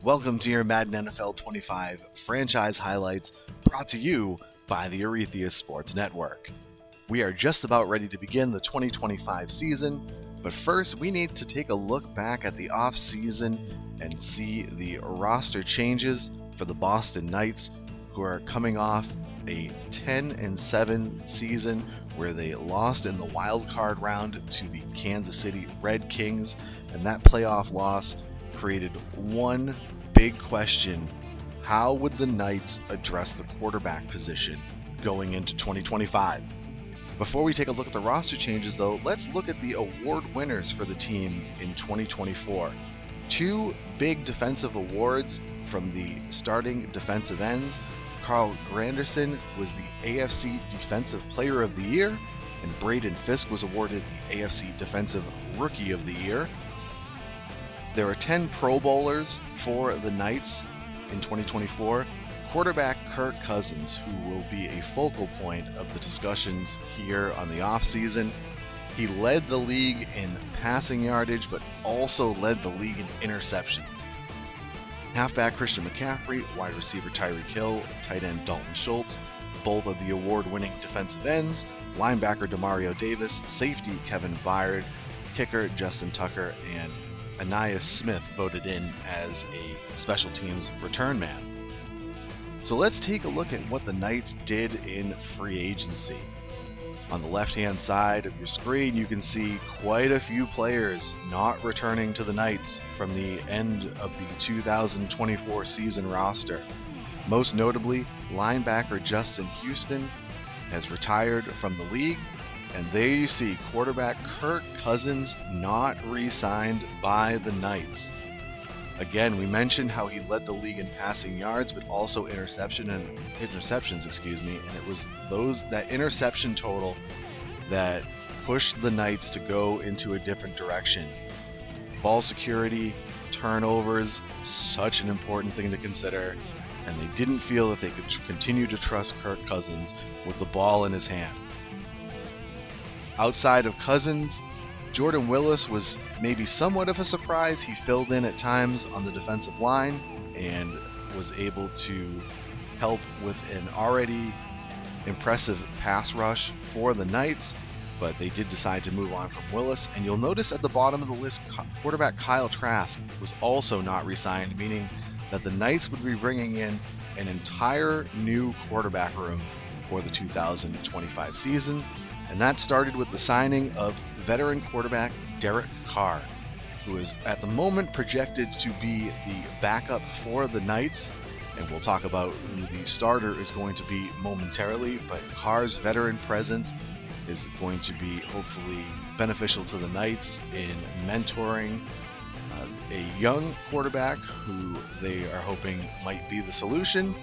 Welcome to your Madden NFL 25 franchise highlights brought to you by the Arethius Sports Network. We are just about ready to begin the 2025 season, but first we need to take a look back at the offseason and see the roster changes for the Boston Knights, who are coming off a 10-7 season where they lost in the wild card round to the Kansas City Red Kings, and that playoff loss created one big question: how would the Knights address the quarterback position going into 2025? Before we take a look at the roster changes, though, let's look at the award winners for the team in 2024. Two big defensive awards from the starting defensive ends. Carl Granderson was the AFC Defensive Player of the Year, and Braden Fisk was awarded the AFC Defensive Rookie of the Year. There are 10 Pro Bowlers for the Knights in 2024. Quarterback Kirk Cousins, who will be a focal point of the discussions here on the offseason. He led the league in passing yardage, but also led the league in interceptions. Halfback Christian McCaffrey, wide receiver Tyreek Hill, tight end Dalton Schultz, both of the award-winning defensive ends. Linebacker Demario Davis, safety Kevin Byard, kicker Justin Tucker, and Anais Smith voted in as a special teams return man. So let's take a look at what the Knights did in free agency. On the left-hand side of your screen, you can see quite a few players not returning to the Knights from the end of the 2024 season roster. Most notably, linebacker Justin Houston has retired from the league. And there you see quarterback Kirk Cousins not re-signed by the Knights. Again, we mentioned how he led the league in passing yards, but also interceptions, and it was that interception total that pushed the Knights to go into a different direction. Ball security, turnovers, such an important thing to consider, and they didn't feel that they could continue to trust Kirk Cousins with the ball in his hand. Outside of Cousins, Jordan Willis was maybe somewhat of a surprise. He filled in at times on the defensive line and was able to help with an already impressive pass rush for the Knights, but they did decide to move on from Willis. And you'll notice at the bottom of the list, quarterback Kyle Trask was also not re-signed, meaning that the Knights would be bringing in an entire new quarterback room for the 2025 season. And that started with the signing of veteran quarterback Derek Carr, who is at the moment projected to be the backup for the Knights. And we'll talk about who the starter is going to be momentarily, but Carr's veteran presence is going to be hopefully beneficial to the Knights in mentoring a young quarterback who they are hoping might be the solution,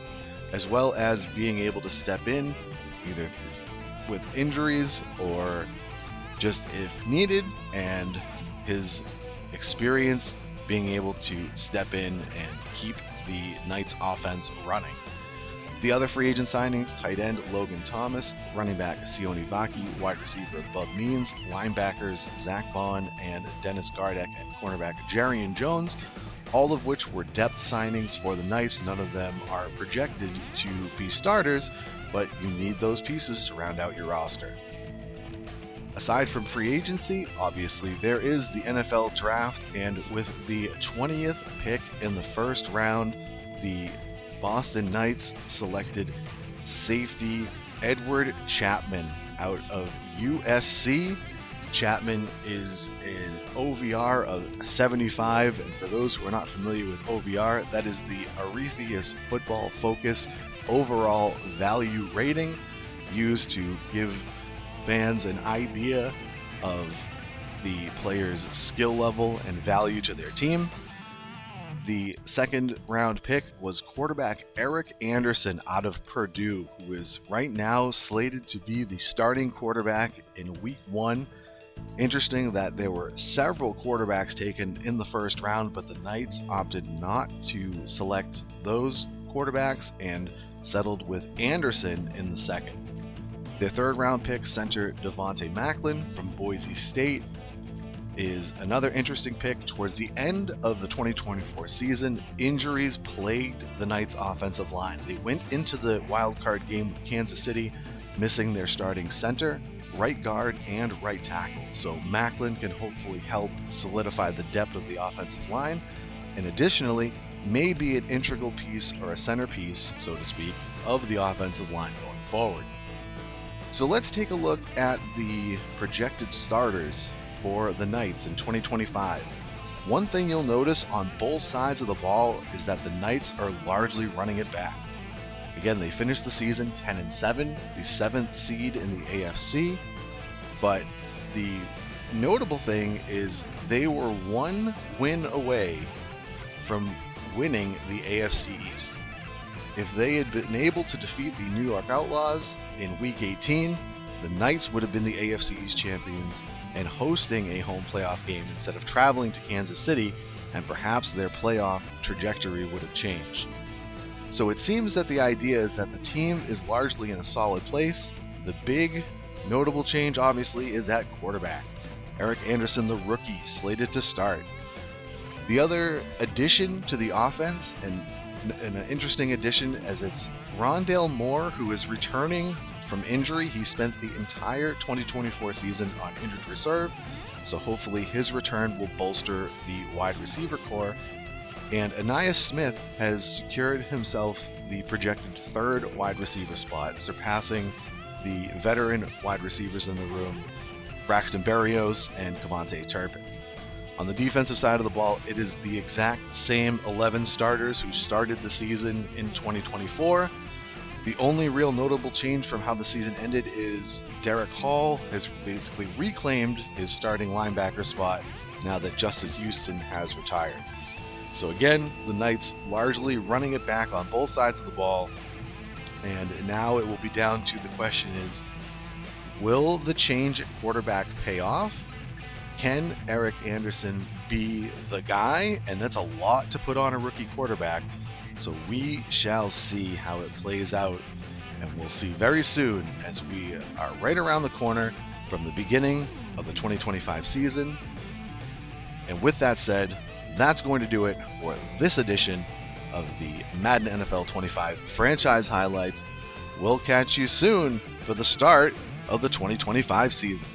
as well as being able to step in either with injuries or just if needed, and his experience being able to step in and keep the Knights offense running. The other free agent signings: tight end Logan Thomas, running back Sione Vaki, wide receiver Bub Means, linebackers Zach Bond and Dennis Gardeck, and cornerback Jarian Jones, all of which were depth signings for the Knights. None of them are projected to be starters, but you need those pieces to round out your roster. Aside from free agency, obviously, there is the NFL draft, and with the 20th pick in the first round, the Boston Knights selected safety Edward Chapman out of USC. Chapman is an OVR of 75, and for those who are not familiar with OVR, that is the Arethius Football Focus overall value rating, used to give fans an idea of the player's skill level and value to their team. The second round pick was quarterback Eric Anderson out of Purdue, who is right now slated to be the starting quarterback in week 1. Interesting that there were several quarterbacks taken in the first round, but the Knights opted not to select those quarterbacks and settled with Anderson in the second. Their third round pick, center Devontae Macklin from Boise State, is another interesting pick. Towards the end of the 2024 season, injuries plagued the Knights' offensive line. They went into the wildcard game with Kansas City, missing their starting center, right guard, and right tackle. So Macklin can hopefully help solidify the depth of the offensive line, and additionally, may be an integral piece or a centerpiece, so to speak, of the offensive line going forward. So let's take a look at the projected starters for the Knights in 2025. One thing you'll notice on both sides of the ball is that the Knights are largely running it back. Again, they finished the season 10-7, the 7th seed in the AFC, but the notable thing is they were one win away from winning the AFC East. If they had been able to defeat the New York Outlaws in Week 18, the Knights would have been the AFC East champions and hosting a home playoff game instead of traveling to Kansas City, and perhaps their playoff trajectory would have changed. So it seems that the idea is that the team is largely in a solid place. The big notable change, obviously, is at quarterback. Eric Anderson, the rookie, slated to start. The other addition to the offense, and an interesting addition, as it's Rondale Moore, who is returning from injury. He spent the entire 2024 season on injured reserve, so hopefully his return will bolster the wide receiver core. And Anais Smith has secured himself the projected 3rd wide receiver spot, surpassing the veteran wide receivers in the room, Braxton Berrios and Cavante Turpin. On the defensive side of the ball, it is the exact same 11 starters who started the season in 2024. The only real notable change from how the season ended is Derek Hall has basically reclaimed his starting linebacker spot now that Justin Houston has retired. So again, the Knights largely running it back on both sides of the ball, and now it will be down to the question is, will the change at quarterback pay off? Can Eric Anderson be the guy? And that's a lot to put on a rookie quarterback. So we shall see how it plays out, and we'll see very soon as we are right around the corner from the beginning of the 2025 season. And with that said, that's going to do it for this edition of the Madden NFL 25 franchise highlights. We'll catch you soon for the start of the 2025 season.